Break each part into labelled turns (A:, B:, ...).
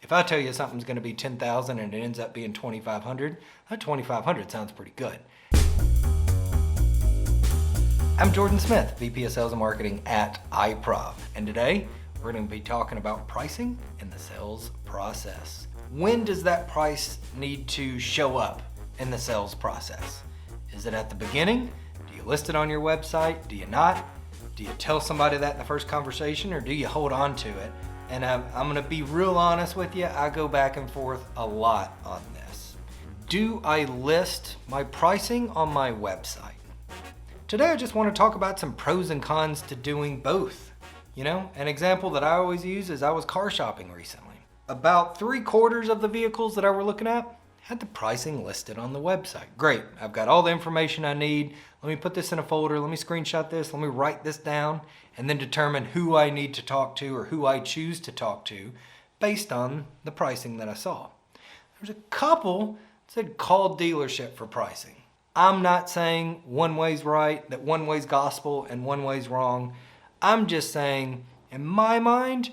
A: If I tell you something's gonna be 10,000 and it ends up being 2,500, that 2,500 sounds pretty good. I'm Jordan Smith, VP of Sales and Marketing at iProv, and today we're gonna be talking about pricing in the sales process. When does that price need to show up in the sales process? Is it at the beginning? Do you list it on your website? Do you not? Do you tell somebody that in the first conversation, or do you hold on to it? And I'm gonna be real honest with you, I go back and forth a lot on this. Do I list my pricing on my website? Today I just want to talk about some pros and cons to doing both. You know, an example that I always use is I was car shopping recently. About 3/4 of the vehicles that I were looking at had the pricing listed on the website. Great, I've got all the information I need. Let me put this in a folder, let me screenshot this, let me write this down, and then determine who I need to talk to or who I choose to talk to based on the pricing that I saw. There's a couple that said call dealership for pricing. I'm not saying one way's right, that one way's gospel and one way's wrong. I'm just saying, in my mind,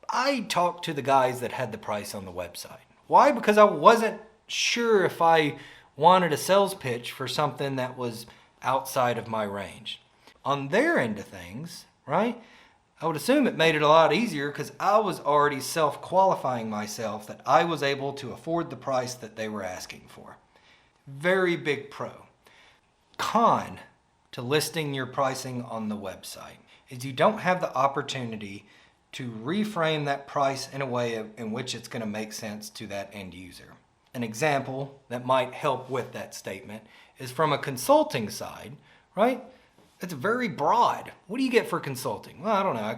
A: I talked to the guys that had the price on the website. Why? Because I wasn't sure if I wanted a sales pitch for something that was outside of my range. On their end of things, right, I would assume it made it a lot easier because I was already self-qualifying myself that I was able to afford the price that they were asking for. Very big pro. Con to listing your pricing on the website is you don't have the opportunity to reframe that price in a way in which it's going to make sense to that end user. An example that might help with that statement is from a consulting side, right? It's very broad. What do you get for consulting? Well, I don't know.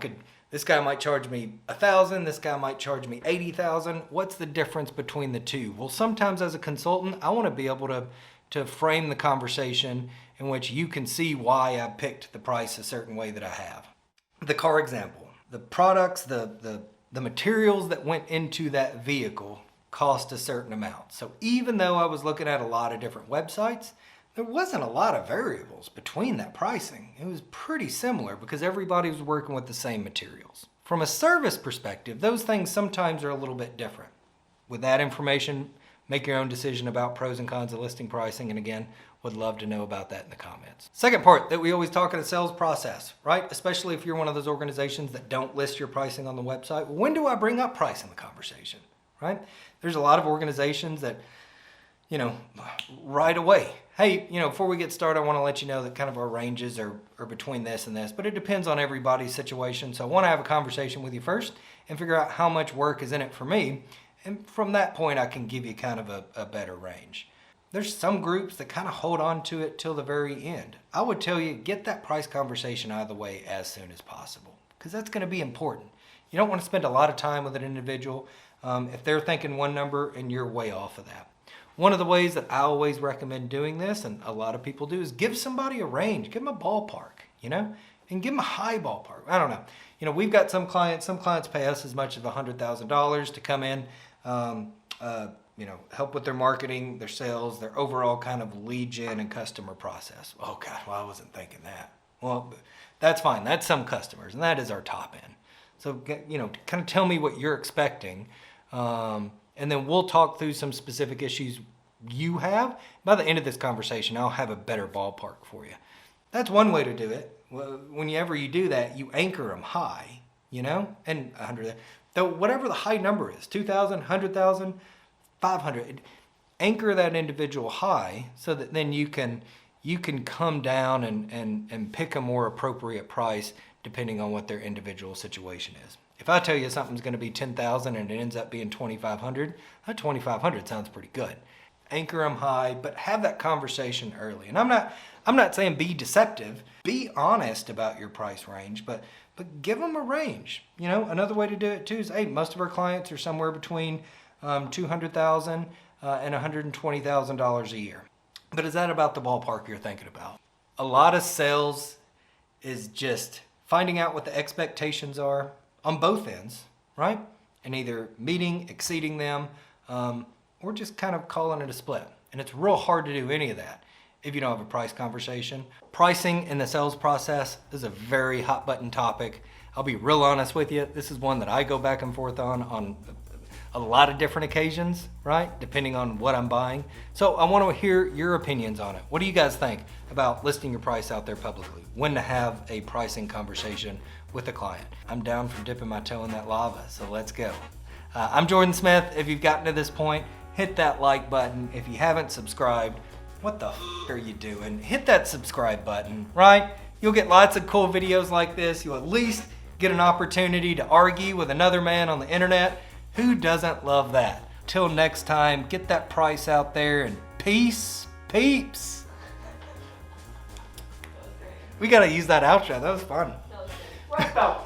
A: This guy might charge me 1,000, this guy might charge me 80,000. What's the difference between the two? Well, sometimes as a consultant, I want to be able to frame the conversation in which you can see why I picked the price a certain way that I have. The car example, the products, the materials that went into that vehicle cost a certain amount. So even though I was looking at a lot of different websites, there wasn't a lot of variables between that pricing. It was pretty similar because everybody was working with the same materials. From a service perspective, those things sometimes are a little bit different. With that information, make your own decision about pros and cons of listing pricing, and again, would love to know about that in the comments. Second part that we always talk in the sales process, right? Especially if you're one of those organizations that don't list your pricing on the website. When do I bring up price in the conversation, right? There's a lot of organizations that, right away, hey, before we get started, I want to let you know that kind of our ranges are between this and this, but it depends on everybody's situation. So I want to have a conversation with you first and figure out how much work is in it for me. And from that point, I can give you kind of a better range. There's some groups that kind of hold on to it till the very end. I would tell you, get that price conversation out of the way as soon as possible, because that's going to be important. You don't want to spend a lot of time with an individual if they're thinking one number and you're way off of that. One of the ways that I always recommend doing this, and a lot of people do, is give somebody a range, give them a ballpark, and give them a high ballpark. I don't know. We've got some clients pay us as much as $100,000 to come in, help with their marketing, their sales, their overall kind of lead gen and customer process. Oh God, well, I wasn't thinking that. Well, that's fine. That's some customers, and that is our top end. So, kind of tell me what you're expecting. And then we'll talk through some specific issues you have. By the end of this conversation, I'll have a better ballpark for you. That's one way to do it. Whenever you do that, you anchor them high, and 100. Though whatever the high number is, 2,000, 100,000, 500, anchor that individual high so that then you can come down and pick a more appropriate price depending on what their individual situation is. If I tell you something's going to be 10,000 and it ends up being 2,500, that 2,500 sounds pretty good. Anchor them high, but have that conversation early. And I'm not saying be deceptive. Be honest about your price range, but give them a range. Another way to do it too is, hey, most of our clients are somewhere between $200,000 and $120,000 a year. But is that about the ballpark you're thinking about? A lot of sales is just finding out what the expectations are on both ends, right? And either meeting, exceeding them, or just kind of calling it a split. And it's real hard to do any of that if you don't have a price conversation. Pricing in the sales process is a very hot button topic. I'll be real honest with you. This is one that I go back and forth on a lot of different occasions, right? Depending on what I'm buying. So I want to hear your opinions on it. What do you guys think about listing your price out there publicly? When to have a pricing conversation with a client? I'm down for dipping my toe in that lava, so let's go. I'm Jordan Smith. If you've gotten to this point, hit that like button. If you haven't subscribed, what the are you doing? Hit that subscribe button, right? You'll get lots of cool videos like this. You'll at least get an opportunity to argue with another man on the internet. Who doesn't love that? Till next time, get that price out there and peace, peeps. We gotta use that outro. That was fun.
B: What the?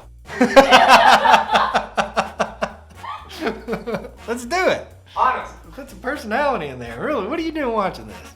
A: Let's do it.
B: Honest.
A: Put some personality in there. Really, what are you doing watching this?